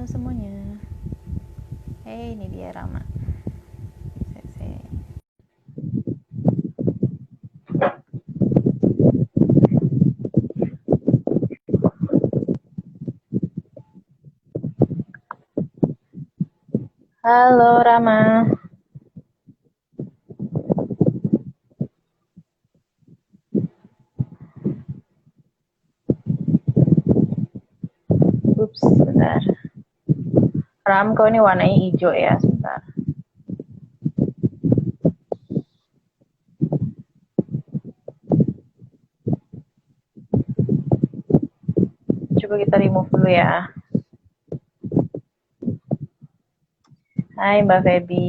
Halo semuanya. Ini dia Rama. Halo Rama. Ups, sebentar. Ram, kau ini warnanya hijau ya, sebentar. Coba kita remove dulu ya. Hai Mbak Feby.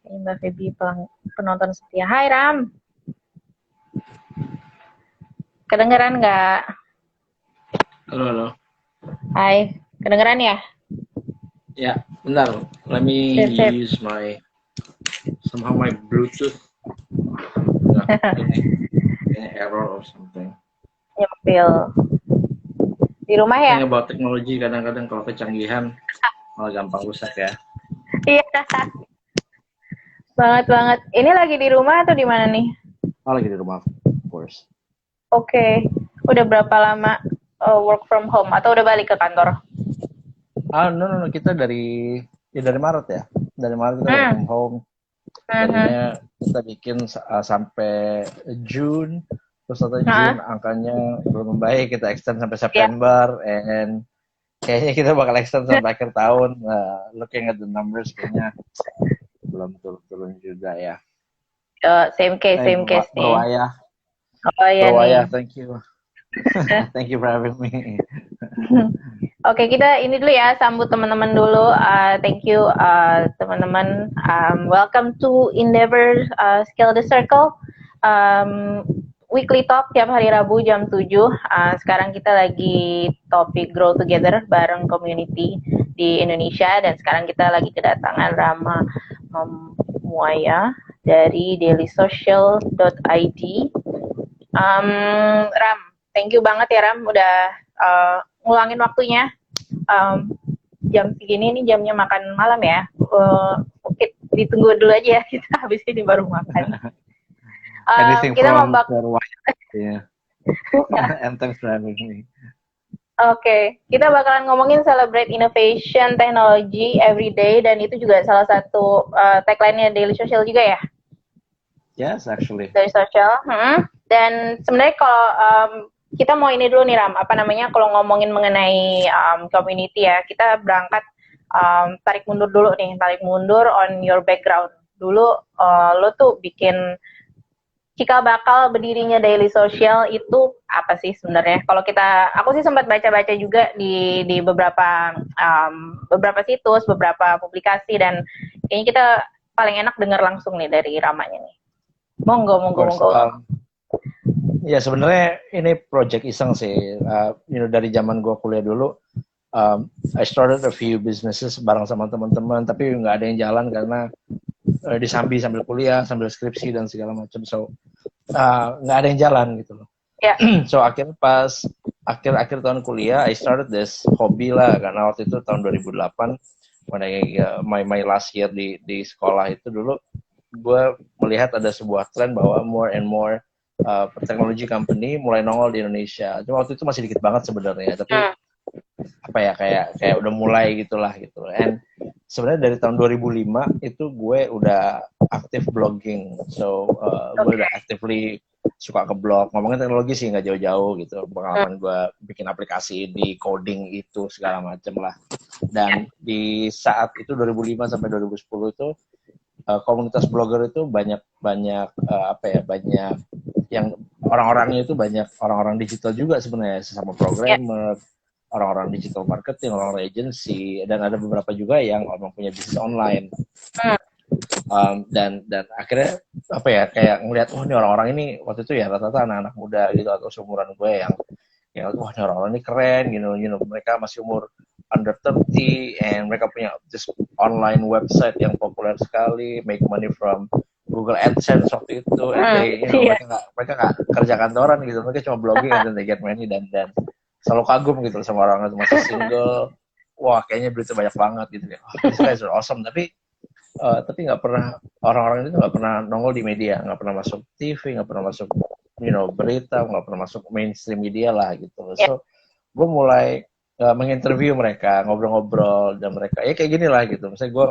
Mbak Feby penonton setia. Hai Ram. Kedengeran nggak? Halo, halo. Hai, kedengeran ya? Ya, bentar. Let me Sip, sip. use somehow my Bluetooth. Nah, ini error or something. Nyempil. Di rumah ya? Thing about teknologi kadang-kadang kalau kecanggihan malah gampang rusak ya. Iya. Banget. Ini lagi di rumah atau di mana nih? Lagi di rumah, of course. Oke. Udah berapa lama work from home atau udah balik ke kantor? No. Kita dari Maret ya. Dari Maret kita work from home. Tadinya kita bikin sampai June. Terus setelah June angkanya belum membaik. Kita extend sampai September. And kayaknya kita bakal extend sampai akhir tahun. Looking at the numbers kayaknya belum turun juga ya. Same case nih. Berwayah. Oh iya Berwayah, nih. thank you. Thank you for having me. Oke, kita ini dulu ya, sambut teman-teman dulu. Thank you teman-teman. Welcome to Endeavor Scale the Circle. Weekly talk tiap hari Rabu jam 7. Sekarang kita lagi topik Grow Together bareng community di Indonesia. Dan sekarang kita lagi kedatangan Rama Muaya dari dailysocial.id. Ram, thank you banget ya Ram udah ngulangin waktunya. Jam segini nih jamnya makan malam ya. Oke, ditunggu dulu aja ya, kita habis ini baru makan. Kita mau and thanks for having me. Oke, kita bakalan ngomongin celebrate innovation technology every day, dan itu juga salah satu tagline-nya Daily Social juga ya? Yes, actually. Daily Social. Dan sebenarnya kalau kita mau ini dulu nih Ram, apa namanya, kalau ngomongin mengenai community ya, kita berangkat tarik mundur dulu nih, tarik mundur on your background. Dulu lo tuh bikin cikal bakal berdirinya Daily Social itu apa sih sebenarnya? Kalau aku sih sempat baca-baca juga di beberapa situs, beberapa publikasi, dan kayaknya kita paling enak dengar langsung nih dari Ramanya nih. Monggo. Ya sebenarnya ini project iseng sih. Dari zaman gue kuliah dulu, I started a few businesses bareng sama teman-teman, tapi nggak ada yang jalan karena disambi sambil kuliah, sambil skripsi dan segala macam. So nggak ada yang jalan gitu loh. So akhirnya pas akhir tahun kuliah, I started this hobby lah, karena waktu itu tahun 2008 when my last year di sekolah itu dulu, gue melihat ada sebuah tren bahwa more and more technology company mulai nongol di Indonesia. Cuma waktu itu masih dikit banget sebenarnya, tapi apa ya, kayak udah mulai gitulah gitu. And sebenarnya dari tahun 2005 itu gue udah aktif blogging. So gue udah actively suka ke blog, ngomongin teknologi sih nggak jauh-jauh gitu. Pengalaman gue bikin aplikasi ini, coding itu segala macem lah. Dan di saat itu 2005 sampai 2010 itu komunitas blogger itu banyak yang orang-orangnya itu banyak orang-orang digital juga sebenarnya, sesama programmer, orang-orang digital marketing, orang-orang agency, dan ada beberapa juga yang punya bisnis online. Dan akhirnya kayak ngeliat, ini orang-orang ini waktu itu ya rata-rata anak-anak muda gitu atau seumuran gue yang ini orang-orang ini keren gitu, mereka masih umur under 30 and mereka punya this online website yang populer sekali, make money from Google AdSense waktu itu, and they, Iya. mereka nggak kerja kantoran gitu, mereka cuma blogging and then they get money, dan selalu kagum gitu sama orang itu masih single, wah kayaknya berita banyak banget gitu ya, oh, these guys are awesome, tapi nggak pernah, orang-orang itu nggak pernah nongol di media, nggak pernah masuk TV, nggak pernah masuk berita, nggak pernah masuk mainstream media lah gitu. Ya. So gue mulai menginterview mereka, ngobrol-ngobrol, dan mereka ya kayak gini lah gitu. Misalnya gue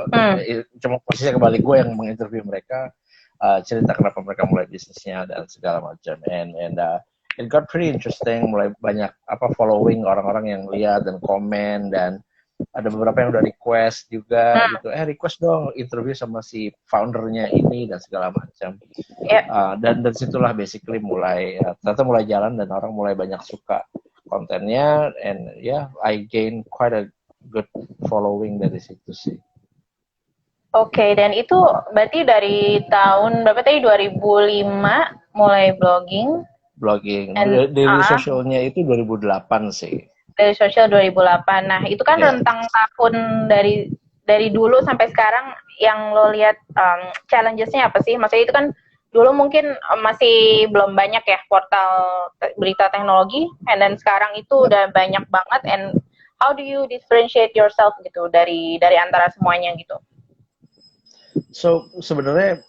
cuma posisinya kebalik, gue yang menginterview mereka, cerita kenapa mereka mulai bisnisnya dan segala macam. And it got pretty interesting, mulai banyak following orang-orang yang lihat dan komen, dan ada beberapa yang udah request juga gitu, request dong interview sama si foundernya ini dan segala macam. Dan dari situlah basically ternyata mulai jalan, dan orang mulai banyak suka kontennya, and I gain quite a good following dari situ sih. Oke, dan itu berarti dari tahun berapa tadi, 2005 mulai blogging. Daily Socialnya itu 2008 sih. Dari Social 2008. Nah, itu kan rentang tahun dari dulu sampai sekarang, yang lo lihat challenges-nya apa sih? Maksudnya itu kan dulu mungkin masih belum banyak ya portal berita teknologi, and then sekarang itu udah banyak banget, and how do you differentiate yourself gitu dari antara semuanya gitu? So sebenarnya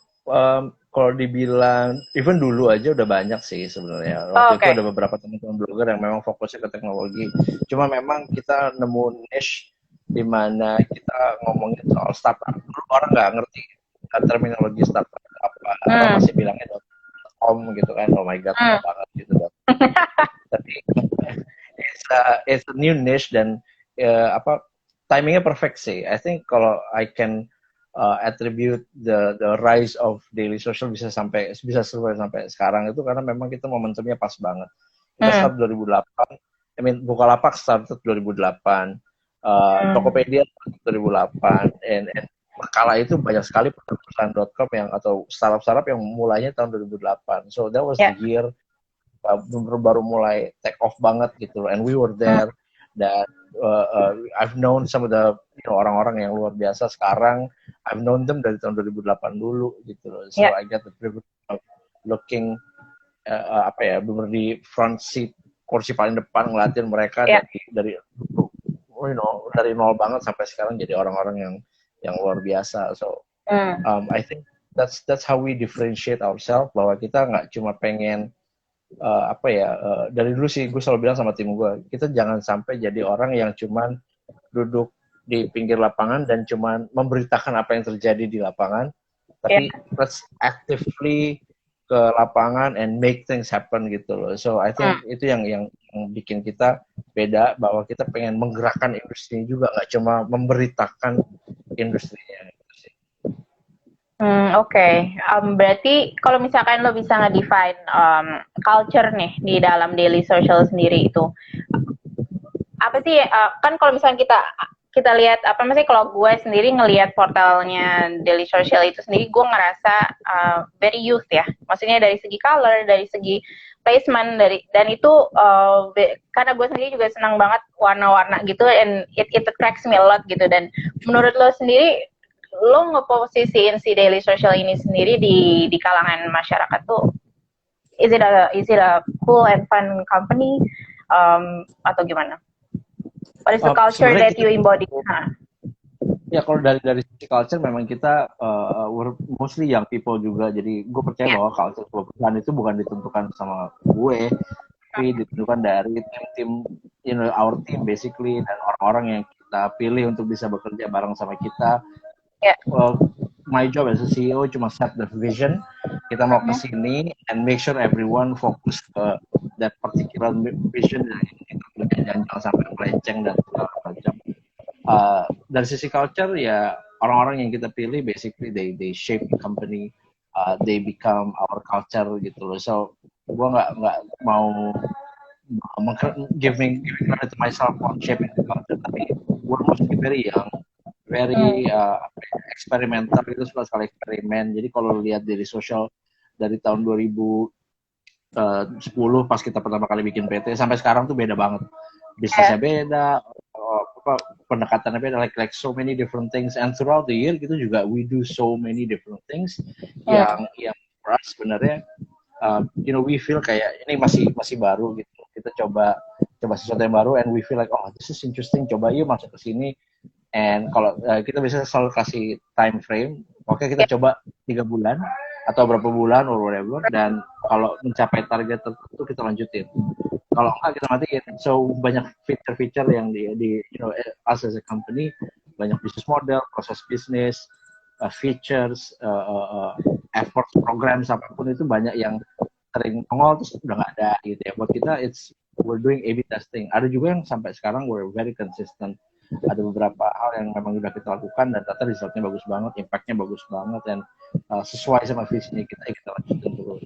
kalau dibilang, even dulu aja udah banyak sih sebenarnya. Waktu itu ada beberapa teman-teman blogger yang memang fokusnya ke teknologi. Cuma memang kita nemu niche di mana kita ngomongin soal startup. Dulu orang nggak ngerti terminologi startup apa, orang masih bilangnya .com gitu kan. Oh my god, banget gitu. Tapi it's a new niche, dan timingnya perfect sih. I think kalau I can attribute the rise of Daily Social bisa sampai sekarang itu karena memang kita momentumnya pas banget. Kita start 2008, Bukalapak started 2008, Tokopedia 2008, and kala itu banyak sekali perusahaan.com atau startup yang mulainya tahun 2008. So that was the year baru mulai take off banget gitu, and we were there. Dan I've known some of the orang-orang yang luar biasa sekarang. I've known them dari tahun 2008 dulu gitu loh. So I get the privilege of looking bener di front seat, kursi paling depan, ngeliatin mereka dari nol banget sampai sekarang jadi orang-orang yang luar biasa. So I think that's how we differentiate ourselves, bahwa kita nggak cuma pengen dari dulu sih gue selalu bilang sama tim gue, kita jangan sampai jadi orang yang cuman duduk di pinggir lapangan dan cuman memberitakan apa yang terjadi di lapangan, tapi let's actively ke lapangan and make things happen gitu loh. So I think itu yang bikin kita beda, bahwa kita pengen menggerakkan industri juga, nggak cuma memberitakan industrinya. Oke. Berarti kalau misalkan lo bisa nge-define culture nih di dalam Daily Social sendiri itu, apa sih, kan kalau misalkan kita lihat, kalau gue sendiri ngelihat portalnya Daily Social itu sendiri, gue ngerasa very youth ya. Maksudnya dari segi color, dari segi placement, dan itu karena gue sendiri juga senang banget warna-warna gitu, and it attracts me a lot gitu. Dan menurut lo sendiri, lo ngeposisiin si Daily Social ini sendiri di kalangan masyarakat tuh, is it a cool and fun company, atau gimana? What is the culture that you embody? Ya kalau dari sisi culture, memang kita we're mostly young people juga. Jadi gue percaya bahwa culture perusahaan itu bukan ditentukan sama gue, tapi ditentukan dari tim our team basically, dan orang-orang yang kita pilih untuk bisa bekerja bareng sama kita. My job as a CEO cuma set the vision, kita mau ke sini, and make sure everyone fokus ke that particular vision, dan jangan sampai melenceng dan segala macam. Dari sisi culture, ya orang-orang yang kita pilih basically they shape the company, they become our culture gitu loh. So gue nggak mau giving credit to myself on shaping the culture, tapi we're mostly very young, very eksperimental, itu suka sekali eksperimen. Jadi kalau lihat dari social dari tahun 2010 pas kita pertama kali bikin PT sampai sekarang tuh beda banget, bisnisnya beda, pendekatannya beda, like so many different things, and throughout the year gitu juga we do so many different things yang for us sebenarnya we feel kayak ini masih baru gitu, kita coba sesuatu yang baru, and we feel like oh this is interesting, coba yuk masuk ke sini. And kalau kita bisa selalu kasih time frame, oke, kita coba 3 bulan atau berapa bulan or whatever, dan kalau mencapai target tertentu kita lanjutin, kalau enggak kita matiin. So banyak feature yang di us as a company, banyak business model, proses bisnis, features, efforts, programs apapun itu banyak yang sering nongol terus udah nggak ada gitu ya. Buat kita we're doing A/B testing. Ada juga yang sampai sekarang we're very consistent. Ada beberapa hal yang memang udah kita lakukan dan ternyata resultnya bagus banget, impactnya bagus banget, dan sesuai sama visi kita lanjutin terus.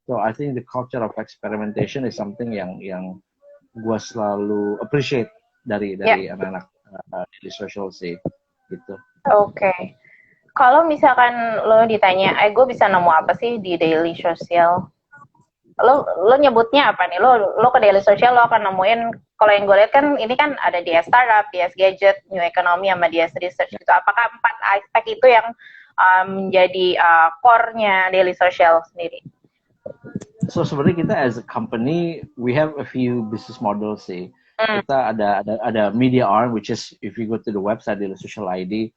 So I think the culture of experimentation is something yang gue selalu appreciate dari anak-anak di social sih gitu. Oke. Kalau misalkan lo ditanya, gue bisa nemu apa sih di Daily Social? Lo nyebutnya apa nih? Lo ke Daily Social lo akan nemuin, kalau yang gue lihat kan ini kan ada DS Startup, DS Gadget, New Economy, sama DS Research gitu. Apakah 4 aspek itu yang menjadi core-nya Daily Social sendiri? So sebenarnya kita as a company we have a few business models sih. Kita ada media arm, which is if you go to the website Daily Social ID,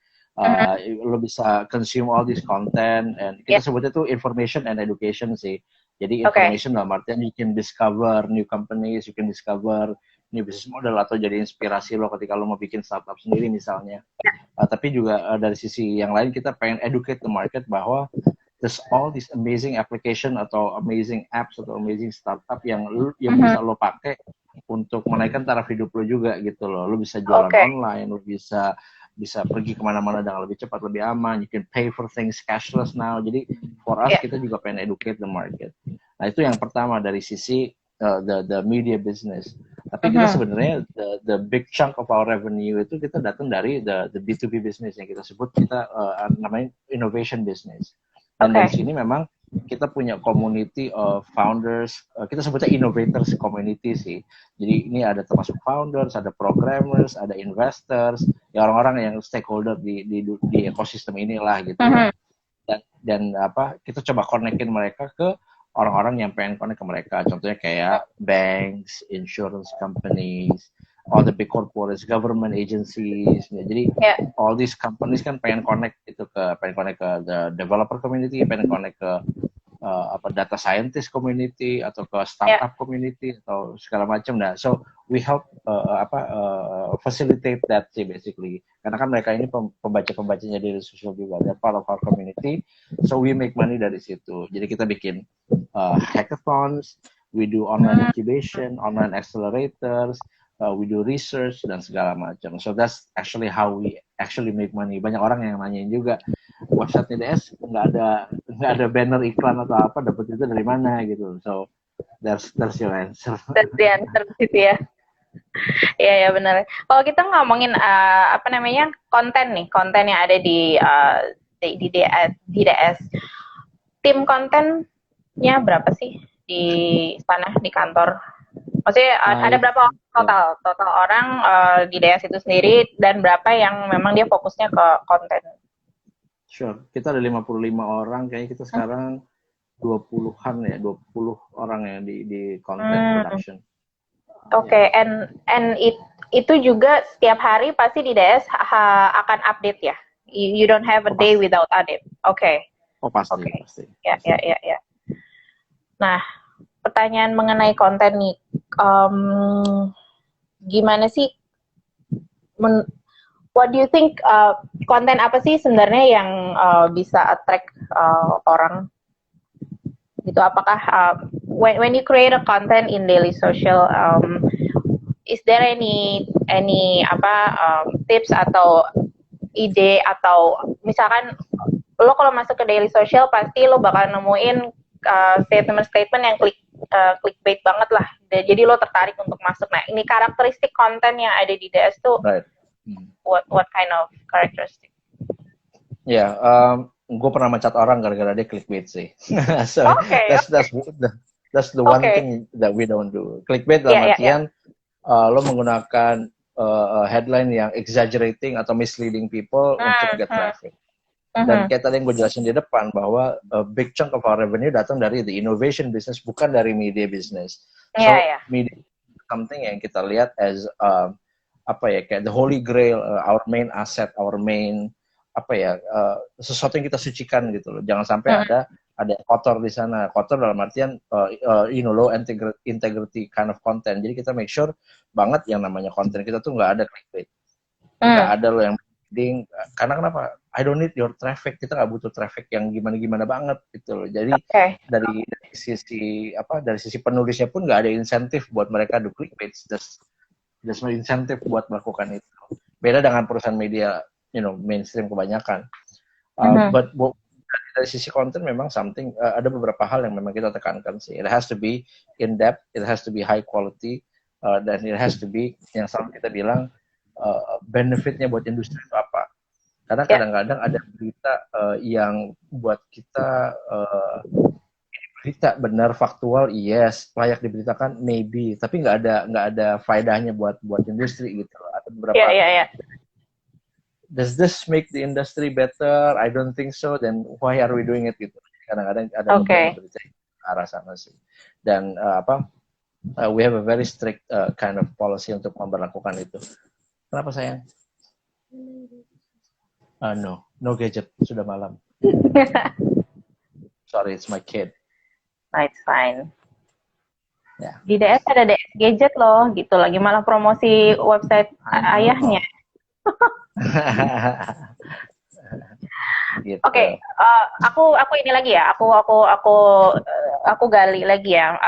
lo bisa consume all this content, and kita sebutnya tuh information and education sih. Jadi information dalam artian you can discover new companies, you can discover new business model, atau jadi inspirasi lo ketika lo mau bikin startup sendiri misalnya. Tapi juga dari sisi yang lain kita pengen educate the market bahwa there's all these amazing application atau amazing apps atau amazing startup yang bisa lo pakai untuk menaikkan taraf hidup lo juga gitu loh. Lo bisa jualan online, lo bisa pergi kemana-mana dengan lebih cepat, lebih aman. You can pay for things cashless now. Jadi for us kita juga pengen educate the market. Nah itu yang pertama dari sisi the media business. Tapi kita sebenarnya the big chunk of our revenue itu kita datang dari the B2B business yang kita sebut namanya innovation business. Dan dari sini memang kita punya community of founders, kita sebutnya innovators community sih. Jadi ini ada termasuk founders, ada programmers, ada investors, ya orang-orang yang stakeholder di ekosistem inilah gitu. Dan kita coba connectin mereka ke orang-orang yang pengen connect ke mereka. Contohnya kayak banks, insurance companies, all the big corporates, government agencies. Jadi all these companies kan pengen connect ke the developer community, pengen connect ke data scientist community atau ke startup community atau segala macam. Nah, so we help facilitate that sih basically. Karena kan mereka ini pembaca-pembacanya dari social juga, they're part of our community. So we make money dari situ. Jadi kita bikin hackathons, we do online incubation, online accelerators, we do research dan segala macam. So that's actually how we actually make money. Banyak orang yang nanyain juga, website-nya DS nggak ada banner iklan atau apa, dapat itu dari mana gitu. So that's your answer. That's the answer gitu ya. Iya ya benar. Kalau kita ngomongin konten yang ada di DS, tim kontennya berapa sih di sana di kantor? Maksudnya ada berapa total orang di DS itu sendiri, dan berapa yang memang dia fokusnya ke konten? Sure, kita ada 55 orang, kayaknya kita sekarang 20-an ya, 20 orang yang di content production. Oke, and itu juga setiap hari pasti di DS akan update ya? You don't have a day without update. Oke. Oh pasti. Ya. Nah, pertanyaan mengenai konten nih, gimana sih? What do you think? Konten apa sih sebenarnya yang bisa attract orang? Gitu. Apakah when you create a content in Daily Social, is there any tips atau ide, atau misalkan lo kalau masuk ke Daily Social pasti lo bakal nemuin statement yang clickbait banget lah. Jadi lo tertarik untuk masuk. Nah, ini karakteristik konten yang ada di DS tuh, what kind of characteristic? Ya, gue pernah mencat orang gara-gara dia clickbait sih. So that's the one thing that we don't do. Clickbait dalam artian lo menggunakan headline yang exaggerating atau misleading people untuk get traffic. Dan kayak tadi yang gue jelasin di depan bahwa a big chunk of our revenue datang dari the innovation business, bukan dari media business. So media something yang kita lihat as apa ya, kayak the holy grail, our main asset, our main apa ya, sesuatu yang kita sucikan gitu loh. Jangan sampai ada kotor di sana. Kotor dalam artian low integrity kind of content. Jadi kita make sure banget yang namanya konten kita tuh nggak ada clickbait, nggak ada loh yang bidding. Karena kenapa? I don't need your traffic. Kita nggak butuh traffic yang gimana-gimana banget gitu loh. Jadi dari sisi penulisnya pun nggak ada insentif buat mereka do clickbait. There's no insentif buat melakukan itu. Beda dengan perusahaan media, mainstream kebanyakan. But dari sisi konten memang ada beberapa hal yang memang kita tekankan sih. It has to be in depth, it has to be high quality, dan it has to be yang selalu kita bilang benefitnya buat industri itu apa. Karena kadang-kadang ada berita yang buat kita berita benar faktual, yes, layak diberitakan, maybe, tapi nggak ada faedahnya buat industri gitu. Ada beberapa. Does this make the industry better? I don't think so. Then why are we doing it gitu? Kadang-kadang ada beberapa berita arah sana sih. Dan we have a very strict kind of policy untuk memperlakukan itu. Kenapa sayang? No gadget. Sudah malam. Sorry, it's my kid. No, it's fine. Yeah. Di DS ada DS gadget loh, gitu. Lagi malah promosi website ayahnya. Gitu. Oke, aku ini lagi ya. Aku gali lagi ya.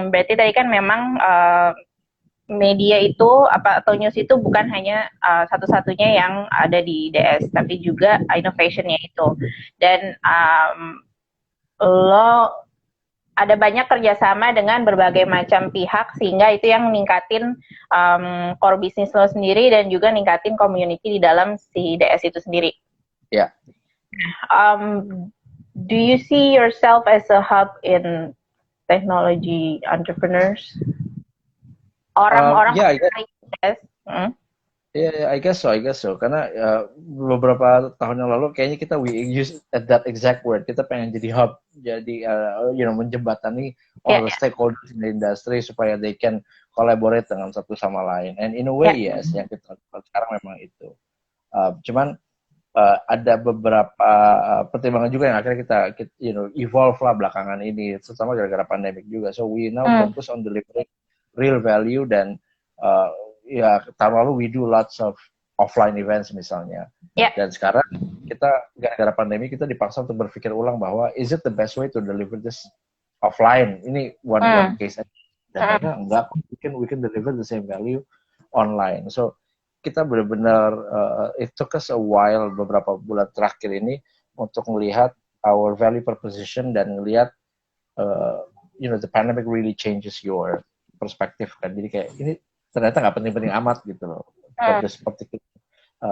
Berarti tadi kan memang media itu atau news itu bukan hanya satu-satunya yang ada di DS, tapi juga innovationnya itu. Dan lo ada banyak kerjasama dengan berbagai macam pihak sehingga itu yang ningkatin core bisnis lo sendiri dan juga ningkatin community di dalam si DS itu sendiri. Ya. Yeah. Do you see yourself as a hub in technology entrepreneurs? Orang-orang DS. Yeah, I guess so. Karena beberapa tahun yang lalu kayaknya kita we use that exact word. Kita pengen jadi hub, jadi menjembatani all the stakeholders in the industry supaya they can collaborate dengan satu sama lain. And in a way, yes, yang kita lakukan sekarang memang itu. Cuman ada beberapa pertimbangan juga yang akhirnya kita evolve lah belakangan ini, terutama gara-gara pandemic juga. So we now focus on delivering real value dan tahun lalu we do lots of offline events misalnya. Dan sekarang kita gara-gara pandemi kita dipaksa untuk berpikir ulang bahwa is it the best way to deliver this offline? Ini one case. Dan enggak, we can deliver the same value online. So kita benar-benar it took us a while beberapa bulan terakhir ini untuk melihat our value proposition dan melihat the pandemic really changes your perspective kan. Jadi kayak ini ternyata nggak penting-penting amat gitu loh. For this particular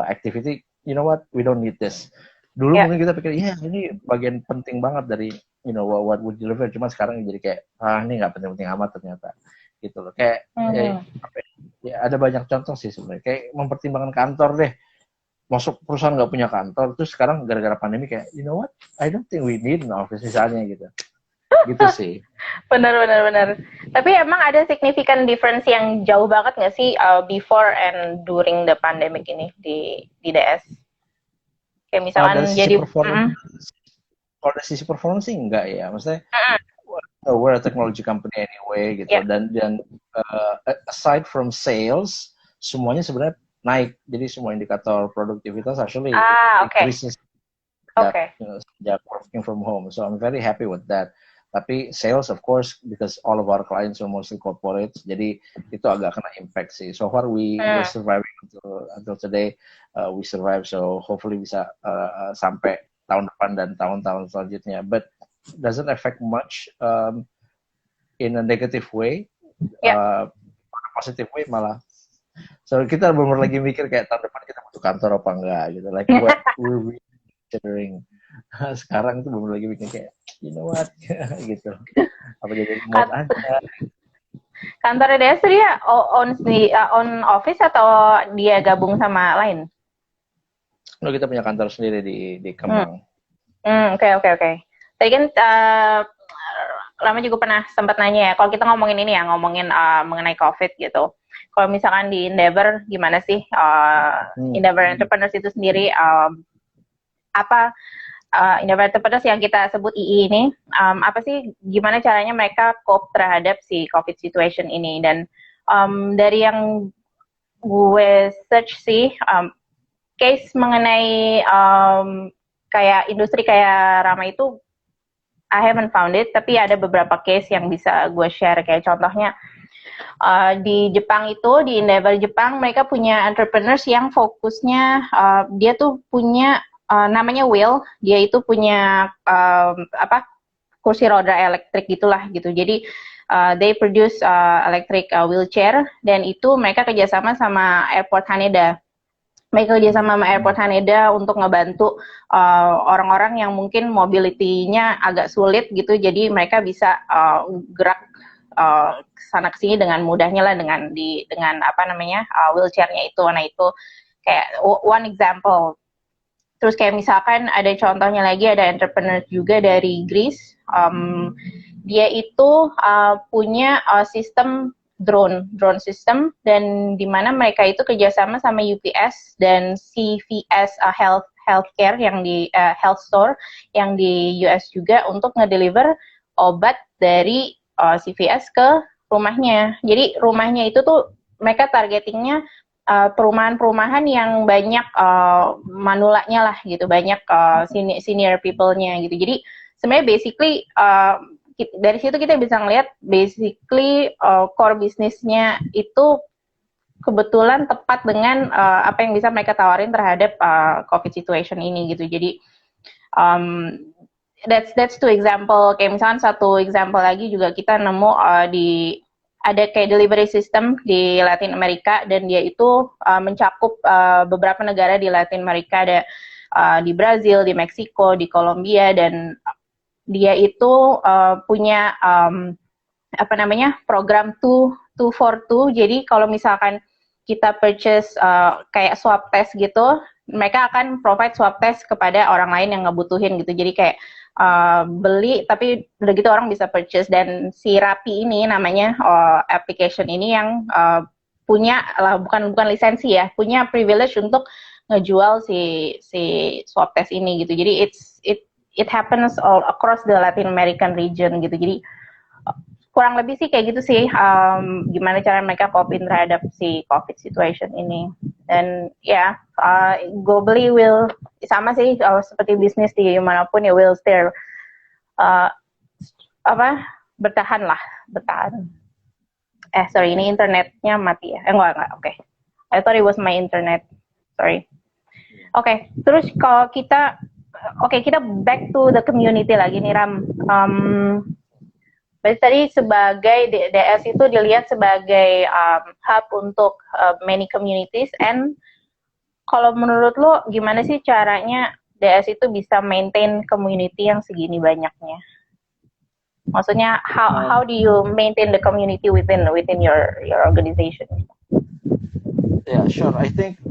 activity, you know what, we don't need this. Dulu mungkin kita pikir, ini bagian penting banget dari what we deliver. Cuma sekarang jadi kayak, ini nggak penting-penting amat ternyata. Gitu loh. Kayak, ada banyak contoh sih sebenarnya. Kayak mempertimbangkan kantor deh. Masuk perusahaan nggak punya kantor, terus sekarang gara-gara pandemi kayak, you know what, I don't think we need an office misalnya gitu. Gitu sih. Benar. Tapi emang ada significant difference yang jauh banget nggak sih before and during the pandemic ini di DS? Kayak misalkan jadi kalau dari sisi performance sih enggak ya, maksudnya we're a technology company anyway gitu, dan aside from sales semuanya sebenarnya naik, jadi semua indikator produktivitas actually increases sejak working from home, so I'm very happy with that. Tapi sales of course because all of our clients are mostly corporate, jadi itu agak kena impact sih. So far we're surviving until today, we survive, so hopefully bisa sampai tahun depan dan tahun-tahun selanjutnya. But doesn't affect much in a negative way, positive way malah. So kita benar lagi mikir kayak tahun depan kita butuh kantor apa enggak gitu, like what we're considering. Sekarang itu benar lagi mikir kayak, you know what, gitu. Apa jadi remote aja. Kantor DS dia own office atau dia gabung sama lain? Kita punya kantor sendiri di Kemang. Oke. Tadi kan Lama juga pernah sempat nanya ya, kalau kita ngomongin ini ya, ngomongin mengenai COVID gitu. Kalau misalkan di Endeavor, gimana sih Endeavor Entrepreneurs itu sendiri, apa Endeavor Entrepreneurs yang kita sebut II ini, apa sih, gimana caranya mereka cope terhadap si COVID situation ini. Dan dari yang gue search sih, case mengenai kayak industri kayak Rama itu I haven't found it, tapi ada beberapa case yang bisa gue share. Kayak contohnya di Jepang itu, di Endeavor Jepang, mereka punya entrepreneurs yang fokusnya dia tuh punya namanya Will, dia itu punya kursi roda elektrik gitulah gitu. Jadi they produce electric wheelchair, dan itu mereka kerjasama sama Airport Haneda. Mereka kerjasama sama Airport Haneda untuk ngebantu orang-orang yang mungkin mobility-nya agak sulit gitu, jadi mereka bisa gerak sana kesini dengan mudahnya lah dengan wheelchairnya itu. Nah itu kayak one example. Terus kayak misalkan ada contohnya lagi, ada entrepreneur juga dari Greece. Dia itu punya sistem drone system, dan di mana mereka itu kerjasama sama UPS dan CVS healthcare yang di health store yang di US juga, untuk ngedeliver obat dari CVS ke rumahnya. Jadi rumahnya itu tuh mereka targetingnya perumahan-perumahan yang banyak manulanya lah gitu, banyak senior people-nya gitu. Jadi sebenarnya basically dari situ kita bisa ngelihat basically core bisnisnya itu kebetulan tepat dengan apa yang bisa mereka tawarin terhadap COVID situation ini gitu. Jadi that's two example. Kayak misalkan satu example lagi juga kita nemu ada kayak delivery system di Latin Amerika, dan dia itu mencakup beberapa negara di Latin Amerika, ada di Brazil, di Meksiko, di Kolombia, dan dia itu punya program 2 for 2. Jadi kalau misalkan kita purchase kayak swab test gitu, mereka akan provide swab test kepada orang lain yang ngebutuhin gitu. Jadi kayak beli, tapi udah gitu orang bisa purchase. Dan si Rappi ini namanya application ini yang punya lah, bukan lisensi ya, punya privilege untuk ngejual si swab test ini gitu. Jadi it happens all across the Latin American region gitu. Jadi kurang lebih sih kayak gitu sih, gimana cara mereka coping terhadap si COVID situation ini. Dan ya globally will sama sih seperti bisnis di manapun ya, will still bertahan. Sorry, ini internetnya mati ya? Enggak, oke. I thought it was my internet. Sorry. Oke, terus kalau kita back to the community lagi nih, Ram. Berarti tadi sebagai DS itu dilihat sebagai hub untuk many communities, and kalau menurut lo gimana sih caranya DS itu bisa maintain community yang segini banyaknya? Maksudnya how do you maintain the community within your organization? Yeah, sure. I think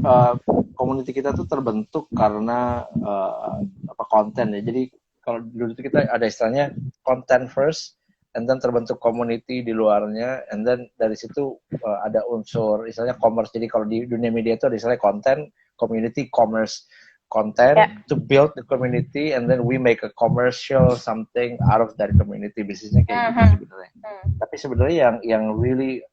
community kita tuh terbentuk karena konten ya. Jadi kalau dulu itu kita ada istilahnya content first, and then terbentuk community di luarnya, and then dari situ ada unsur istilahnya commerce. Jadi kalau di dunia media itu ada istilahnya content, community, commerce. Content to build the community, and then we make a commercial something out of that community. Bisnisnya kayak gitu sebenarnya. Tapi sebenarnya yang really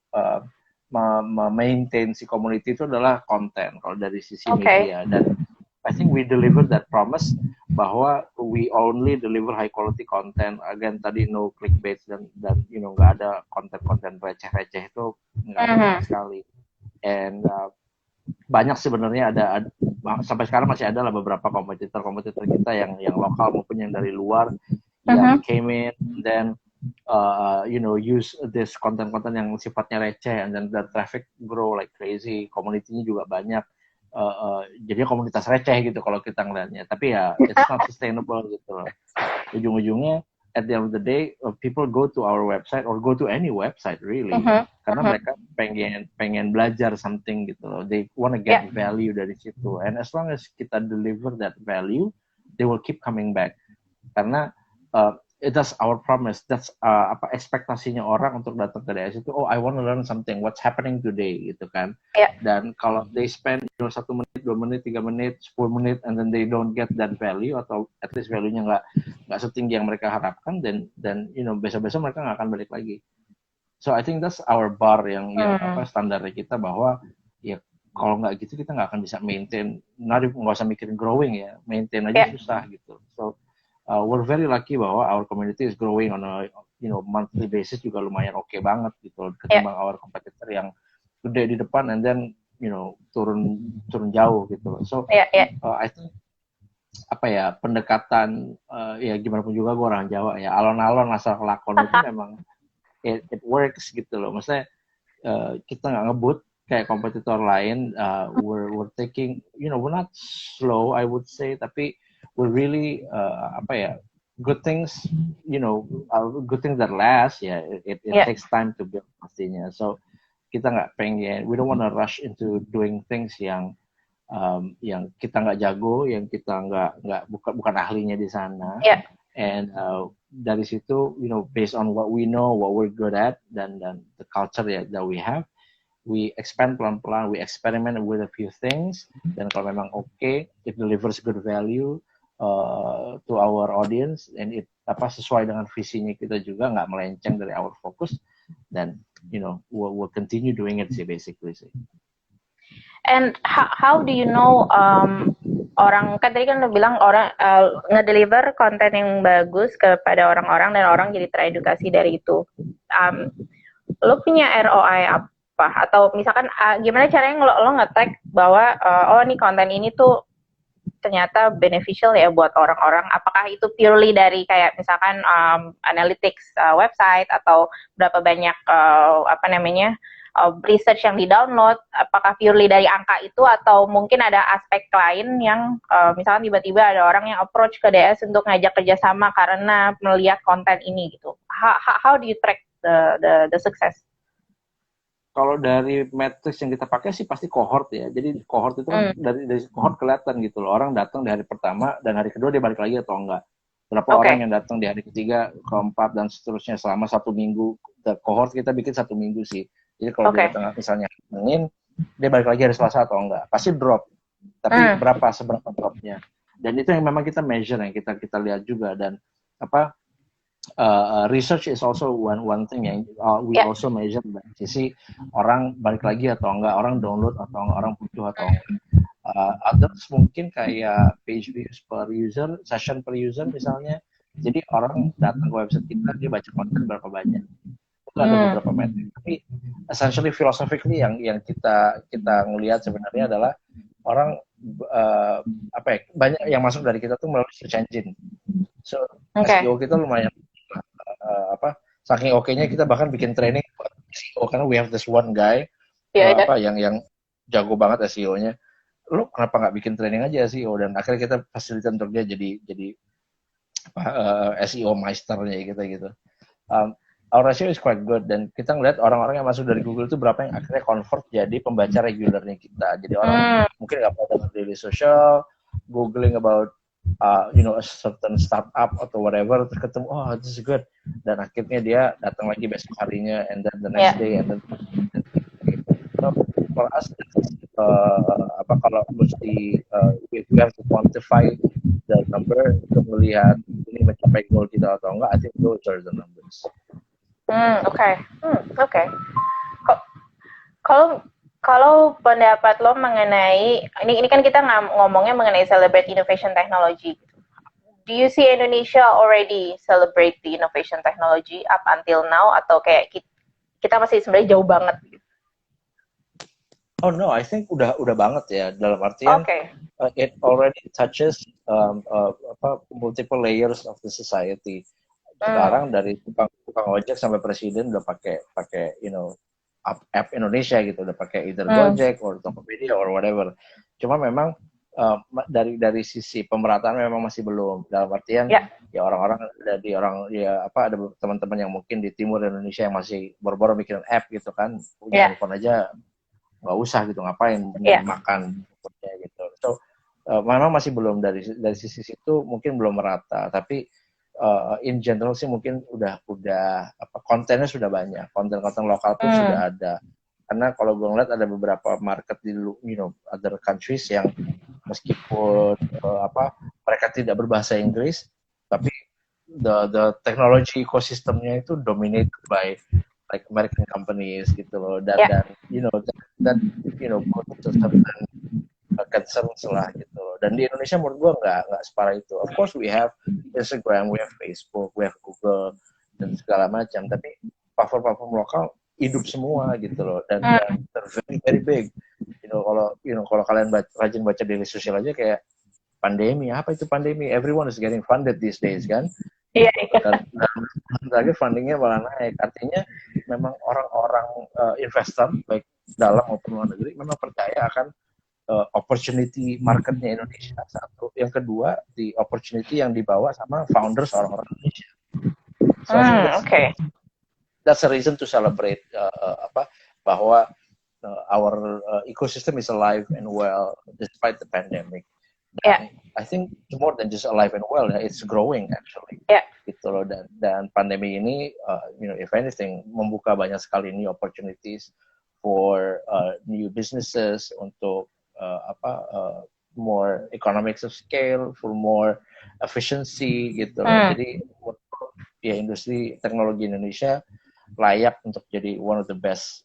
maintain si community itu adalah konten kalau dari sisi media. Dan I think we deliver that promise bahwa we only deliver high quality content. Again tadi no clickbait dan nggak ada konten receh-receh, itu nggak ada sama sekali. And banyak sebenarnya ada sampai sekarang masih ada lah beberapa kompetitor kita yang lokal maupun yang dari luar yang came in, then use this konten-konten yang sifatnya receh, and then the traffic grow like crazy, community-nya juga banyak, jadi komunitas receh gitu kalau kita ngeliatnya. Tapi ya it's not sustainable gitu loh. Ujung-ujungnya at the end of the day, people go to our website or go to any website really, karena mereka pengen belajar something gitu loh. They wanna get value dari situ, and as long as kita deliver that value, they will keep coming back. Karena that's our promise, that's ekspektasinya orang untuk datang ke DS itu. Oh, I want to learn something, what's happening today gitu kan. Dan kalau they spend 1 menit, 2 menit, 3 menit, 10 menit, and then they don't get that value, atau at least value-nya nggak setinggi yang mereka harapkan, then besok-besok mereka nggak akan balik lagi. So I think that's our bar yang standarnya kita, bahwa ya kalau nggak gitu kita nggak akan bisa maintain, nggak usah mikirin growing ya, maintain aja susah gitu. So we're very lucky bahwa our community is growing on a monthly basis juga lumayan oke banget gitu, ketimbang our competitor yang gede di depan and then turun jauh gitu. So I think pendekatan ya gimana pun juga gue orang Jawa ya, alon-alon asal kelakon itu memang it works gitu loh. Maksudnya kita nggak ngebut kayak kompetitor lain. We're taking, we're not slow I would say, tapi we're really good things, good things that last. It takes time to build pastinya. So kita nggak pengen, we don't want to rush into doing things yang kita nggak jago, yang kita bukan ahlinya di sana. And dari situ, based on what we know, what we're good at, dan the culture that we have, we expand pelan-pelan, we experiment with a few things, dan kalau memang it delivers good value to our audience, and it sesuai dengan visinya kita juga, nggak melenceng dari our focus, dan we'll continue doing it sih, basically sih. And how do you know orang, kan tadi kan lo bilang orang ngedeliver konten yang bagus kepada orang-orang dan orang jadi teredukasi dari itu. Lo punya ROI apa? Atau misalkan gimana caranya lo nge-tag bahwa nih konten ini tuh ternyata beneficial ya buat orang-orang? Apakah itu purely dari kayak misalkan analytics website, atau berapa banyak research yang di-download? Apakah purely dari angka itu, atau mungkin ada aspek lain yang misalkan tiba-tiba ada orang yang approach ke DS untuk ngajak kerjasama karena melihat konten ini gitu? How do you track the success? Kalau dari matrix yang kita pakai sih pasti cohort ya. Jadi cohort itu kan dari cohort kelihatan gitu loh. Orang datang di hari pertama dan hari kedua dia balik lagi atau enggak. Berapa orang yang datang di hari ketiga, keempat, dan seterusnya selama 1 minggu. Cohort kita bikin 1 minggu sih. Jadi kalau dia datang misalnya Senin, dia balik lagi hari Selasa atau enggak. Pasti drop. Tapi seberapa dropnya. Dan itu yang memang kita measure, yang kita lihat juga. Dan research is also one thing yang we also measure dari sisi orang balik lagi atau enggak, orang download atau enggak, orang butuh atau enggak. Others mungkin kayak page views per user, session per user misalnya. Jadi orang datang ke website kita, dia baca konten berapa banyak. Itu ada beberapa metrik. Tapi essentially philosophically yang kita ngelihat sebenarnya adalah orang banyak yang masuk dari kita tuh melalui search engine. So SEO kita lumayan saking oke-nya kita bahkan bikin training SEO, karena we have this one guy yang jago banget SEO-nya. Lu kenapa nggak bikin training aja SEO? Dan akhirnya kita fasilitasi untuk dia jadi SEO masternya gitu. Our ratio is quite good, dan kita ngeliat orang-orang yang masuk dari Google itu berapa yang akhirnya convert jadi pembaca regulernya kita. Jadi orang mungkin nggak pernah dengar daily social, googling about a certain startup atau whatever, terus ketemu, this is good, dan akhirnya dia datang lagi besok harinya, and then the next day, and then for us kalau mesti we have to quantify the number untuk melihat ini mencapai goal kita atau enggak. I think those are the numbers. Okay. Kalau pendapat lo mengenai ini kan kita ngomongnya mengenai celebrate innovation technology. Do you see Indonesia already celebrate the innovation technology up until now, atau kayak kita masih sebenarnya jauh banget? Oh no, I think udah banget ya, dalam artian it already touches multiple layers of the society. Sekarang dari tukang ojek sampai presiden udah pakai app Indonesia gitu, udah pakai either Gojek or Tokopedia or whatever. Cuma memang dari sisi pemerataan memang masih belum, dalam artian Ya. ya orang-orang ada teman-teman yang mungkin di timur Indonesia yang masih boro-boro bikin app gitu kan, punya handphone aja nggak usah gitu, ngapain nyari makan gitu. So memang masih belum, dari sisi situ mungkin belum merata, tapi in general sih mungkin udah kontennya sudah banyak, konten lokal pun sudah ada. Karena kalau gue ngeliat ada beberapa market di other countries yang meskipun mereka tidak berbahasa Inggris, tapi the technology ekosistemnya itu dominated by like American companies gitu loh, dan concerns lah gitu loh. Dan di Indonesia menurut gue nggak separah itu. Of course we have Instagram, we have Facebook, we have Google dan segala macam, tapi platform lokal hidup semua gitu loh, dan they're very very big. Kalau kalian rajin baca daily social aja, kayak pandemi, apa itu pandemi? Everyone is getting funded these days kan? Iya. Dan lagi fundingnya malah naik. Artinya memang orang-orang investor baik dalam maupun luar negeri memang percaya akan opportunity marketnya Indonesia, satu. Yang kedua, di opportunity yang dibawa sama founders orang-orang Indonesia. So that's a reason to celebrate bahwa our ecosystem is alive and well despite the pandemic. I think it's more than just alive and well, it's growing actually. Gitu loh, dan pandemi ini if anything membuka banyak sekali new opportunities for new businesses untuk more economics of scale, for more efficiency gitu loh. Jadi ya industri teknologi Indonesia layak untuk jadi one of the best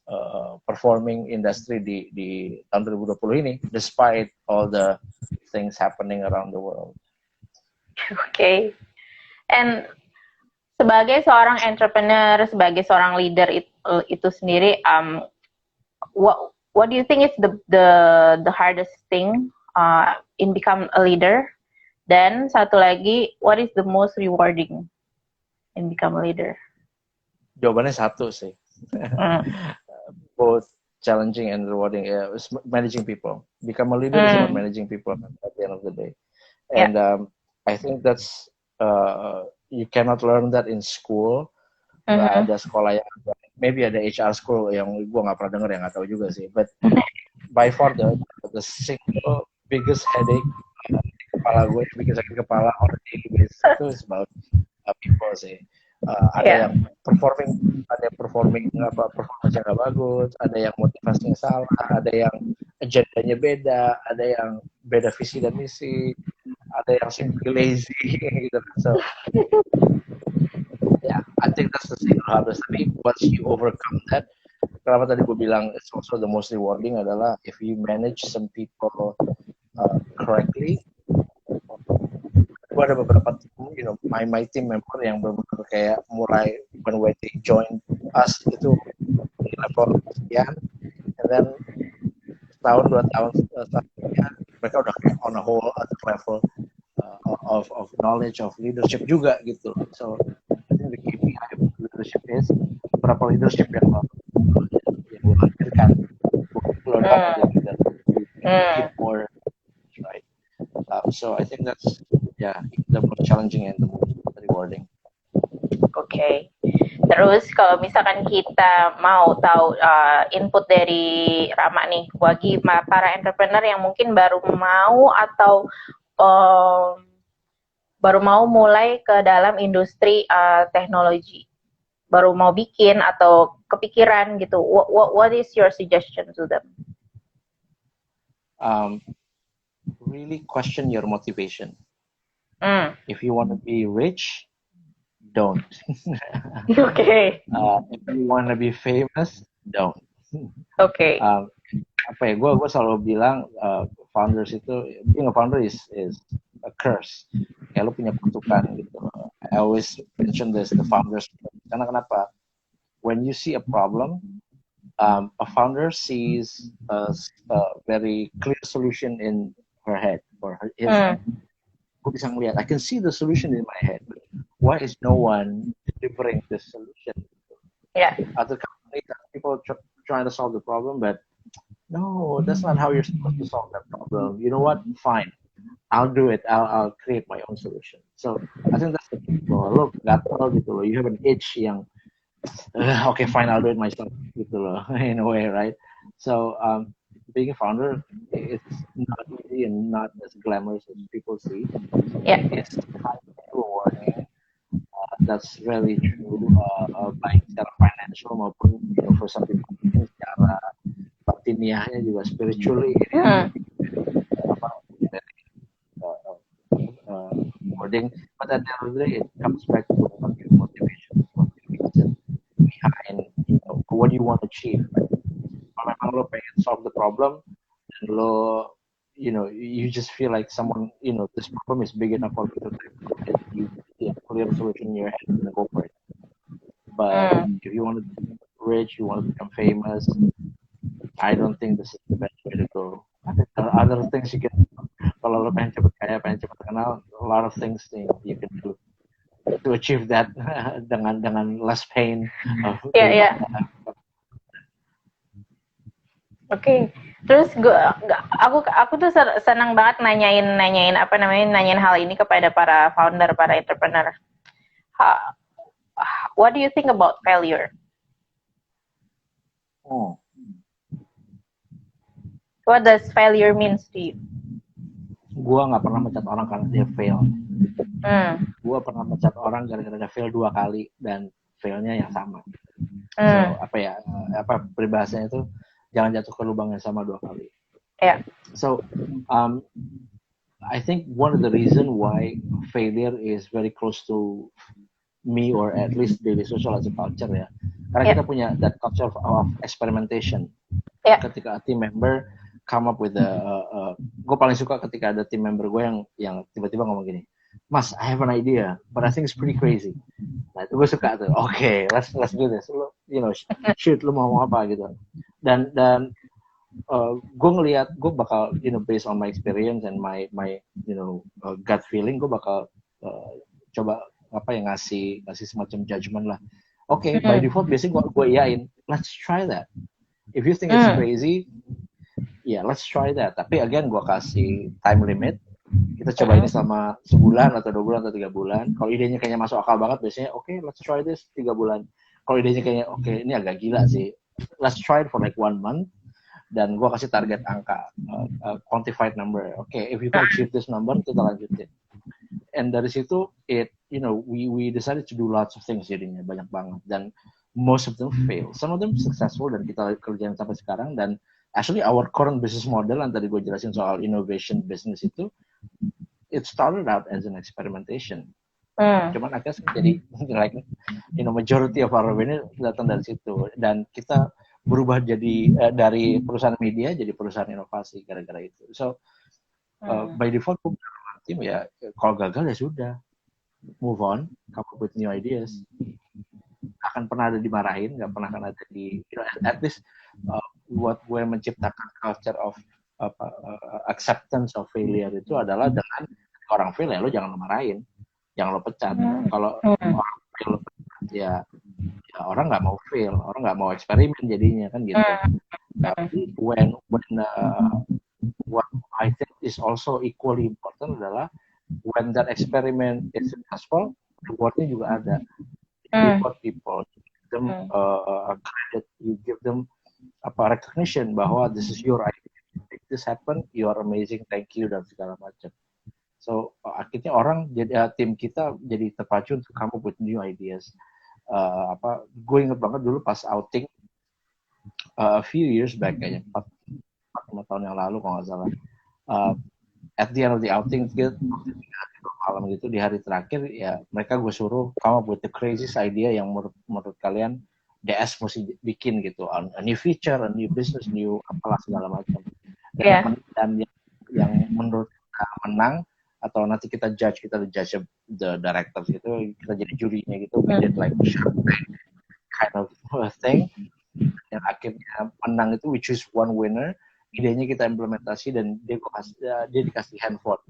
performing industry di tahun 2020 ini, despite all the things happening around the world. Okay. And sebagai seorang entrepreneur, sebagai seorang leader itu sendiri, what do you think is the hardest thing in become a leader? Dan satu lagi, what is the most rewarding in become a leader? Jawabannya satu sih. Both challenging and rewarding. Managing people. Become a leader is about managing people at the end of the day. And I think that's you cannot learn that in school. Nggak ada sekolah yang maybe ada HR school yang gue nggak pernah denger, yang nggak tahu juga sih. But by far the single biggest headache kepala gue, bikin sakit kepala on a daily basis itu is about people sih. Ada yang performing performance-nya nggak bagus, ada yang motivasinya salah, ada yang agendanya beda, ada yang beda visi dan misi, ada yang simply lazy gitu. So I think that's the single hardest. Tapi once you overcome that, kenapa tadi gue bilang it's also the most rewarding adalah if you manage some people correctly. Gue ada beberapa my team member yang benar-benar kayak mulai when they join us itu di level sekian, and then setahun 2 tahun selanjutnya mereka udah kayak on a whole other level of knowledge of leadership juga gitu. So I think the KPI of leadership is berapa leadership yang lo hadirkan, lo dapat jadi leader, more right. So I think that's the most challenging and the most rewarding. Okay. Terus kalau misalkan kita mau tahu input dari Rama nih bagi para entrepreneur yang mungkin baru mau atau baru mau mulai ke dalam industri teknologi, baru mau bikin atau kepikiran gitu, what is your suggestion to them? Really question your motivation. If you want to be rich, don't. Okay. If you want to be famous, don't. Okay. Gue selalu bilang founders itu, being a founder is a curse. Kayak lo punya kutukan gitu. I always mention this, the founders. Karena kenapa? When you see a problem, a founder sees a very clear solution in her head or his head. Gue bisa ngeliat, I can see the solution in my head. Why is no one delivering this solution? Yeah. Other companies, people trying to solve the problem, but No, that's not how you're supposed to solve that problem. You know what? Fine. I'll do it. I'll create my own solution. So I think that's the key. Bahwa lo gatel gitu loh. You have an itch yang okay, fine, I'll do it myself gitu loh. In a way, right? So being a founder, it's not easy and not as glamorous as people see. Yeah. It's highly rewarding. That's really true. Baik secara financial maupun for some people mungkin secara batiniahnya juga spiritually apa rewarding. But at the end of the day, it comes back to what your motivation, what your reason behind what you want to achieve. Right? Kalau memang lo pengen solve the problem, dan lo you just feel like someone this problem is big enough for me to tackle it. You see a clear solution in your head and go for it. But if you want to be rich, you want to become famous, I don't think this is the best way to go. I think there are other things you can. Kalau lo pengen cepet kaya, pengen cepet terkenal, a lot of things you can do to achieve that dengan less pain. Iya. Oke. Terus aku tuh senang banget nanyain hal ini kepada para founder, para entrepreneur. What do you think about failure? What does failure means to you? Gua nggak pernah mencat orang karena dia fail. Gua pernah mencat orang gara-gara dia fail 2 kali dan failnya yang sama. So peribahasanya itu jangan jatuh ke lubang yang sama 2 kali. Yeah. So I think one of the reason why failure is very close to me, or at least Daily Social as a culture ya, karena kita punya that culture of experimentation. Ketika a team member come up with gue paling suka ketika ada team member gue yang tiba-tiba ngomong gini, Mas, I have an idea, but I think it's pretty crazy. Nah itu gue suka tuh. Okay, let's do this. Shoot, lu mau ngomong apa gitu. Dan gue ngelihat, gue bakal based on my experience and my gut feeling, gue bakal coba ngasih semacam judgment lah. Okay, by default biasanya gue iyain, let's try that. If you think it's crazy, yeah, let's try that. Tapi again, gue kasih time limit. Kita coba ini selama sebulan atau 2 bulan atau 3 bulan. Kalau idenya kayaknya masuk akal banget, biasanya okay, let's try this 3 bulan. Kalau idenya kayaknya okay, ini agak gila sih, let's try it for like 1 month. Dan gue kasih target angka, quantified number. Okay, if you can achieve this number, kita lanjutin. And dari situ, we decided to do lots of things jadinya, banyak banget. Dan most of them fail. Some of them successful dan kita kerjain sampai sekarang. Dan actually our current business model yang tadi gue jelasin soal innovation business itu, it started out as an experimentation. Cuman akhirnya jadi like majority of our revenue datang dari situ. Dan kita berubah jadi dari perusahaan media jadi perusahaan inovasi gara-gara itu. So by default tim ya kalau gagal ya sudah, move on, come up with new ideas. Akan pernah ada dimarahin, nggak pernah akan ada at least buat gue menciptakan culture of acceptance of failure itu adalah dengan orang fail ya lo jangan lo marahin, jangan lo pecat. Kalau orang fail ya orang nggak mau fail, orang nggak mau eksperimen jadinya kan gitu. Tapi when what I think is also equally important adalah when that experiment is successful, rewardnya juga ada. You reward people, you give them credit, you give them recognition bahwa this is your idea, if this happen, you are amazing, thank you dan segala macam. So akhirnya orang jadi tim kita jadi terpacu untuk come up with new ideas. Gue inget banget dulu pas outing a few years back kayaknya 4-5 tahun yang lalu kalau nggak salah, at the end of the outing kita malam gitu di hari terakhir ya mereka gue suruh come up with the craziest idea yang menurut kalian DS mesti bikin gitu, a new feature, a new business, new apalah segala macam. Dan yang menurut menang atau nanti kita judge the directors gitu, kita jadi jurinya gitu, we did like kind of thing. Yang akhirnya menang itu we choose one winner, idenya kita implementasi dan dia dikasih handphone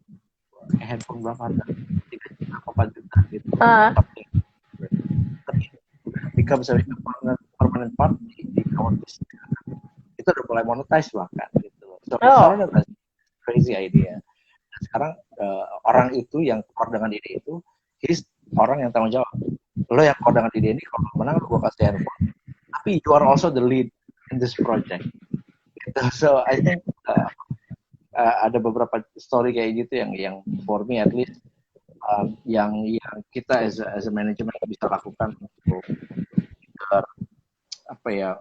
berapa ada 3 juta gitu. Ketika bisa permanent part di kawan bisnis kita udah mulai monetize bahkan gitu loh. So Oh. started as crazy idea. Dan sekarang orang itu yang keluar dengan ide itu, he's orang yang tanggung jawab. Lo yang keluar dengan ide ini, kalau menang gue kasih handphone. Tapi you are also the lead in this project. Gitu. So I think ada beberapa story kayak gitu yang for me at least yang kita as a manajemen bisa lakukan untuk apa ya,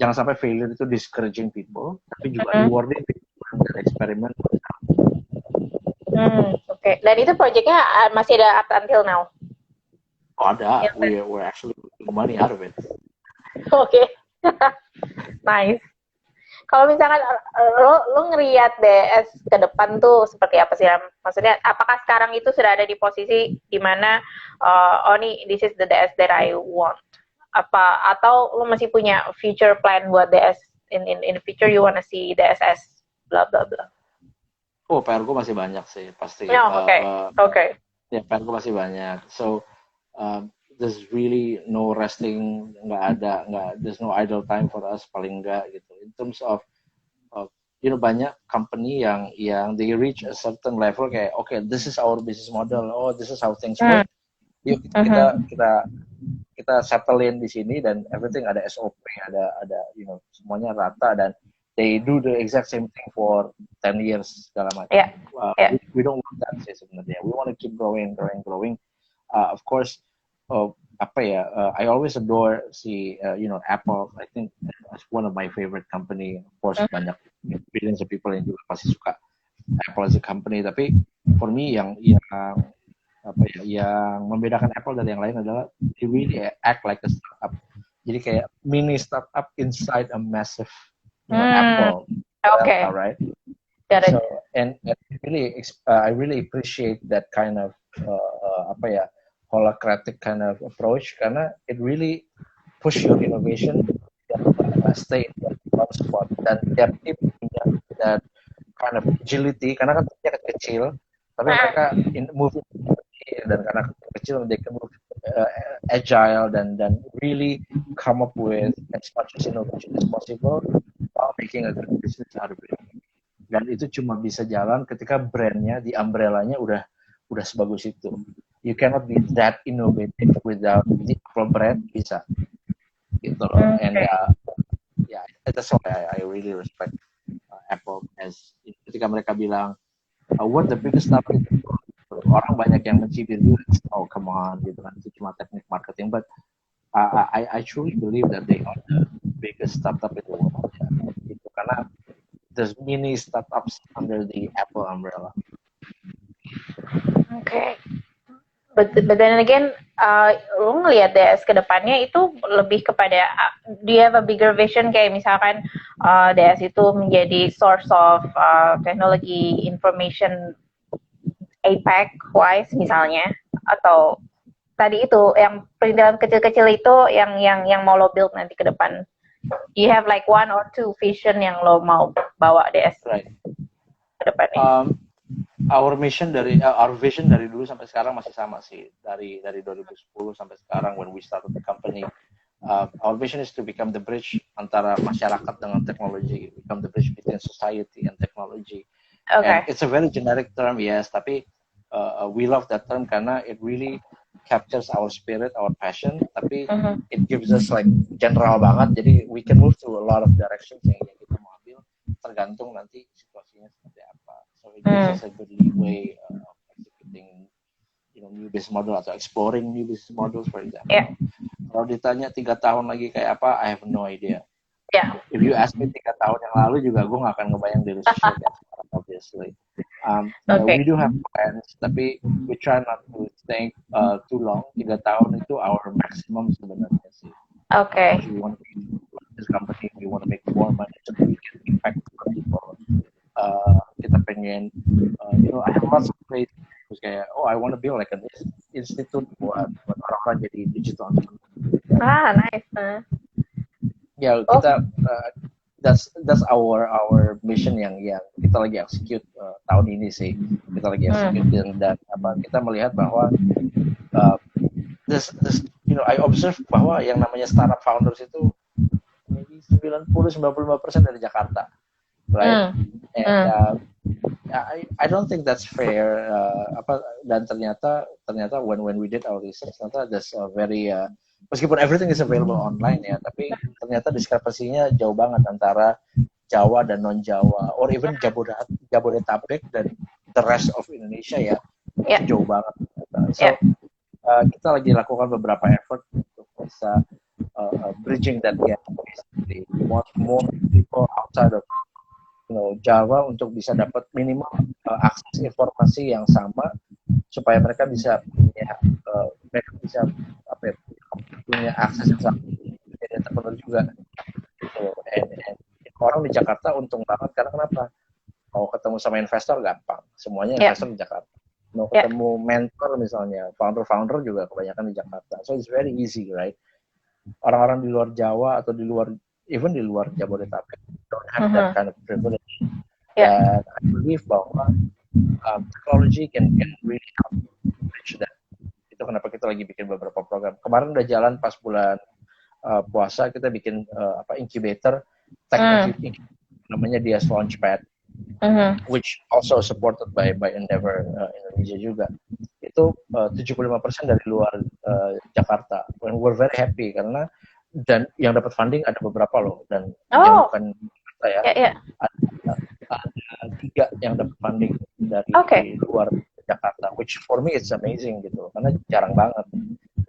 jangan sampai failure itu discouraging people, tapi juga rewarding people dari eksperimen. Oke. Dan itu proyeknya masih ada up until now? Oh, ada. We're actually making money out of it. Oke. Nice. Kalau misalkan lo ngeliat DS ke depan tuh seperti apa sih, Ram? Maksudnya apakah sekarang itu sudah ada di posisi di mana oh nih, this is the DS that I want? Atau lo masih punya future plan buat DS in the future, you wanna see DSS bla bla bla? Oh, PR gue masih banyak sih pasti. Oke. Ya, PR gue masih banyak. So there's really no resting, there's no idle time for us, paling enggak gitu. In terms of banyak company yang they reach a certain level kayak okay, this is our business model, oh this is how things work. Yuk kita settlein di sini dan everything ada SOP, ada semuanya rata dan they do the exact same thing for 10 years segala macam. We don't want that sih sebenarnya. We want to keep growing. Of course, I always adore Apple. I think it's one of my favorite company. Of course, banyak billions of people yang juga pasti suka Apple as a company. Tapi for me yang membedakan Apple dari yang lain adalah they really act like a startup. Jadi kayak mini startup inside a massive Apple. Okay. Right. Got it. So and I really appreciate that kind of holacratic kind of approach karena it really push your innovation stay in one spot dan tiap tim punya that kind of agility karena kan timnya kecil tapi mereka move dan karena kecil they can move agile dan really come up with as much innovation as possible while making a good business out of it. Dan itu cuma bisa jalan ketika brandnya di umbrellanya udah sebagus itu. You cannot be that innovative without the Apple brand bisa gitu loh. And that's why I really respect Apple as ketika mereka bilang what the biggest stuff is, orang banyak yang mencibir juga, oh come on gitu kan, itu cuma teknik marketing, but I truly believe that they are the biggest startup in the world gitu, karena there's many startups under the Apple umbrella. Okay. But then again, lo ngelihat DS ke depannya itu lebih kepada do you have a bigger vision kayak misalkan DS itu menjadi source of technology information APAC wise misalnya, atau tadi itu yang perintilan kecil-kecil itu yang mau lo build nanti ke depan. Do you have like one or two vision yang lo mau bawa DS ke depannya? Our vision dari dulu sampai sekarang masih sama sih, dari 2010 sampai sekarang when we started the company. Our vision is to become the bridge antara masyarakat dengan teknologi, become the bridge between society and technology. Okay. And it's a very generic term, yes, tapi we love that term karena it really captures our spirit, our passion, tapi it gives us like general banget, jadi we can move to a lot of directions yang kita mau ambil, tergantung nanti situasinya seperti apa. So it gives us a good leeway of executing new business model atau exploring new business models, for example. Yeah. Kalau ditanya 3 tahun lagi kayak apa, I have no idea. Yeah. If you ask me 3 tahun yang lalu juga gue nggak akan ngebayang diri sekarang, obviously. We do have plans, tapi we try not to think too long. 3 tahun itu our maximum sebenarnya sih. Okay. We want to be this company, we want to make more money, so we can impact people. Kita pengen, I have lots of places kayak, I want to build like an institute buat orang-orang jadi digital. Nice. Ya, kita that's our mission yang kita lagi execute tahun ini sih. Kita lagi execute dan kita melihat bahwa I observe bahwa yang namanya startup founders itu maybe 90-95% dari Jakarta, right? And I don't think that's fair. Dan ternyata when we did our research, ternyata that's a very meskipun everything is available online ya, tapi ternyata diskrepasinya jauh banget antara Jawa dan non Jawa, or even Jabodetabek dan the rest of Indonesia ya, jauh banget. So kita lagi lakukan beberapa effort untuk bisa bridging that gap. Basically, we want more people outside of Jawa untuk bisa dapat minimal akses informasi yang sama supaya mereka bisa punya akses yang sama jadi entrepreneur juga. So, and orang di Jakarta untung banget karena kenapa? Mau ketemu sama investor gampang, semuanya investor di Jakarta. Mau ketemu mentor misalnya, founder juga kebanyakan di Jakarta. So it's very easy, right? Orang-orang di luar Jawa atau di luar Jabodetabek don't have that kind of privilege. Dan I believe bahwa technology can really help bridge that. Itu kenapa kita lagi bikin beberapa program. Kemarin udah jalan pas bulan puasa, kita bikin incubator teknologi namanya Dias Launchpad, which also supported by Endeavor Indonesia juga. Itu 75% dari luar Jakarta. And we're very happy karena dan yang dapat funding ada beberapa loh, dan yang bukan Jakarta ya. Ada 3 yang dapat funding dari luar Jakarta, which for me it's amazing gitu, karena jarang banget.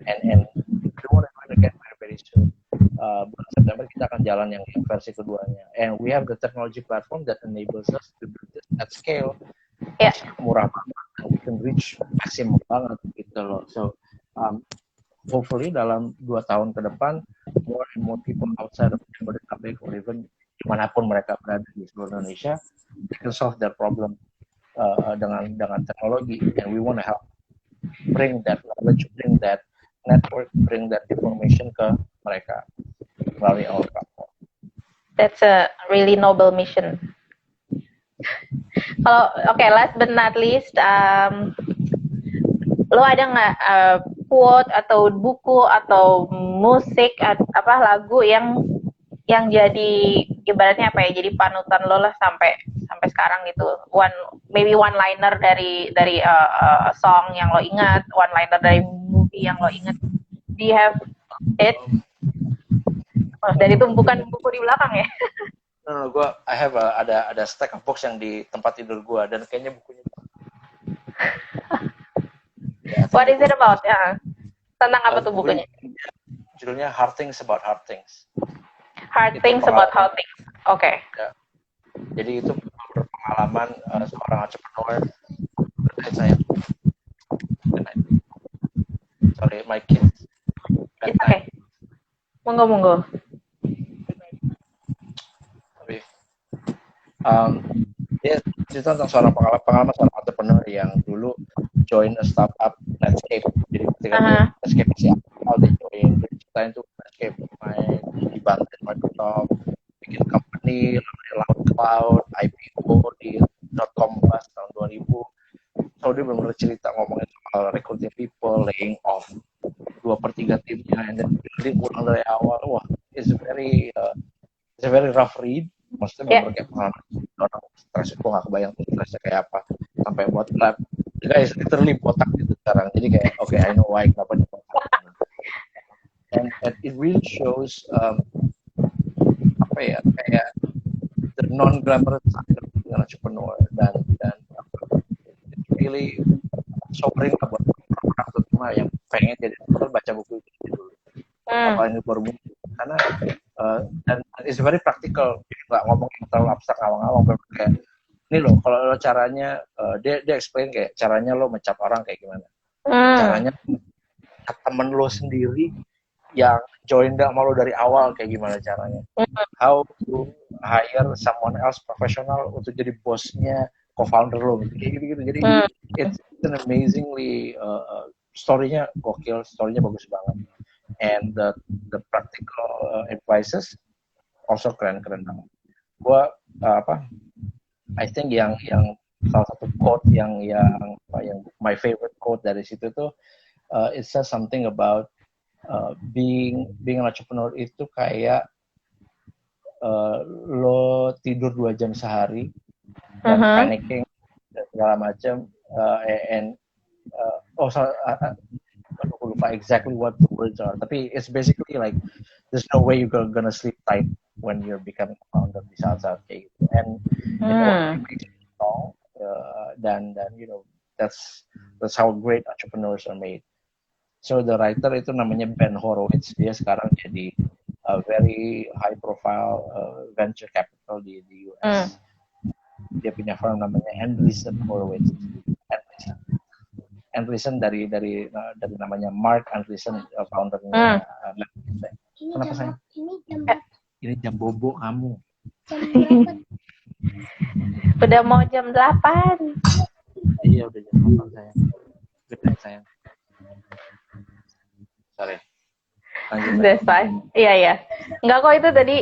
And we want to get very soon. Bulan September kita akan jalan yang versi keduanya. And we have the technology platform that enables us to do this at scale. Murah banget, and we can reach maximum banget gitu loh. So hopefully dalam 2 tahun ke depan, more and more people outside of Jabodetabek or even dimanapun mereka berada di seluruh Indonesia, they can solve their problem dengan teknologi, and we want to help bring that knowledge, bring that network, bring that information ke mereka melalui our platform. That's a really noble mission. Kalau last but not least, lo ada nggak quote atau buku atau musik lagu yang jadi ibaratnya jadi panutan lo lah sampai sekarang gitu, maybe one liner dari song yang lo ingat, one liner dari movie yang lo ingat. Do you have it? Dari tumpukan buku di belakang ya? No, I have ada stack of books yang di tempat tidur gue, dan kayaknya bukunya. What is it about? Tentang apa tuh bukunya? Judulnya Hard Things About Hard Things. Hard Things About Hard Things. Oke. Ya. Jadi itu pengalaman seorang entrepreneur. Saya. Sorry, my kids. It's okay. Monggo. Tapi dia cerita tentang pengalaman seorang entrepreneur yang dulu join a startup Netscape. Jadi ketika Netscape masih awal dia join, dia ceritain tuh Netscape main di Banten, Microsoft, bikin company namanya Loud Cloud, IPO di .com Bus tahun 2000. So dia benar-benar cerita ngomongin soal recruiting people, laying off 2/3 timnya, and then building ulang dari awal. Wah, it's a very rough read. Maksudnya benar-benar kayak pengalaman orang stres. Gue nggak kebayang tuh stresnya kayak apa sampai buat lab. The guy is literally botak gitu sekarang. Jadi kayak I know why kenapa dia botak. And it really shows kayak the non-glamorous side of being an entrepreneur, dan it's really sobering lah buat orang terutama yang pengen jadi entrepreneur, baca buku itu dulu. Apalagi baru muncul, karena dan it's very practical, nggak ngomongin terlalu abstrak ngawang-ngawang, kayak ini loh kalau caranya dia explain kayak caranya lo mencap orang kayak gimana, caranya temen lo sendiri yang join sama lo dari awal kayak gimana caranya, how to hire someone else profesional untuk jadi bosnya co-founder lo kayak gitu. Jadi it's an amazingly story-nya gokil, story-nya bagus banget, and the practical advices also keren banget. Gua I think yang salah satu quote yang my favorite quote dari situ tuh it says something about being an entrepreneur itu kayak lo tidur 2 jam sehari dan panicking dan segala macam, and aku lupa exactly what the words are, tapi it's basically like there's no way you're gonna sleep tight when you're becoming a founder di saat-saat kayak gitu, and in order to make it strong, dan that's how great entrepreneurs are made. So the writer itu namanya Ben Horowitz, dia sekarang jadi very high profile venture capital di US. Dia punya firm namanya Andreessen Horowitz. Andreessen dari namanya Mark Andreessen, foundernya. Kenapa sayang? Ini jam bobo kamu. Udah mau jam 8. Iya, udah jam 8 sayang. Good night sayang. Sorry. That's fine. Iya. Enggak kok, itu tadi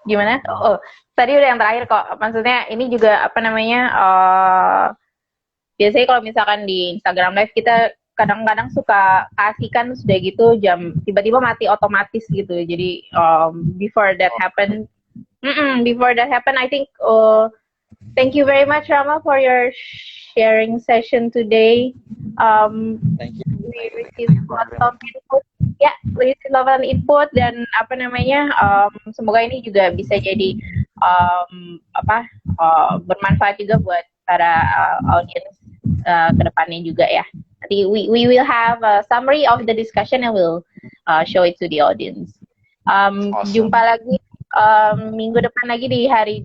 gimana? Oh, tadi udah yang terakhir kok. Maksudnya ini juga apa namanya? Biasanya kalau misalkan di Instagram Live kita kadang-kadang suka kasihkan sudah gitu jam tiba-tiba mati otomatis gitu. Jadi before that happen, I think thank you very much Rama for your sharing session today. Thank you. We received lots of input. Ya, we received lots of input dan apa namanya? Semoga ini juga bisa jadi bermanfaat juga buat para audience kedepannya juga ya. Nanti we will have a summary of the discussion and we'll show it to the audience. Awesome. Jumpa lagi minggu depan lagi di hari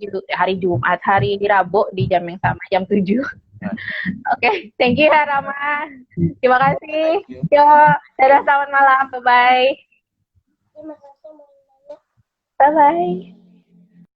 Jumat, hari di Rabu di jam yang sama, jam 7. Oke, thank you Rama. Terima kasih. Yo, dadah, selamat malam. Bye-bye. Bye-bye.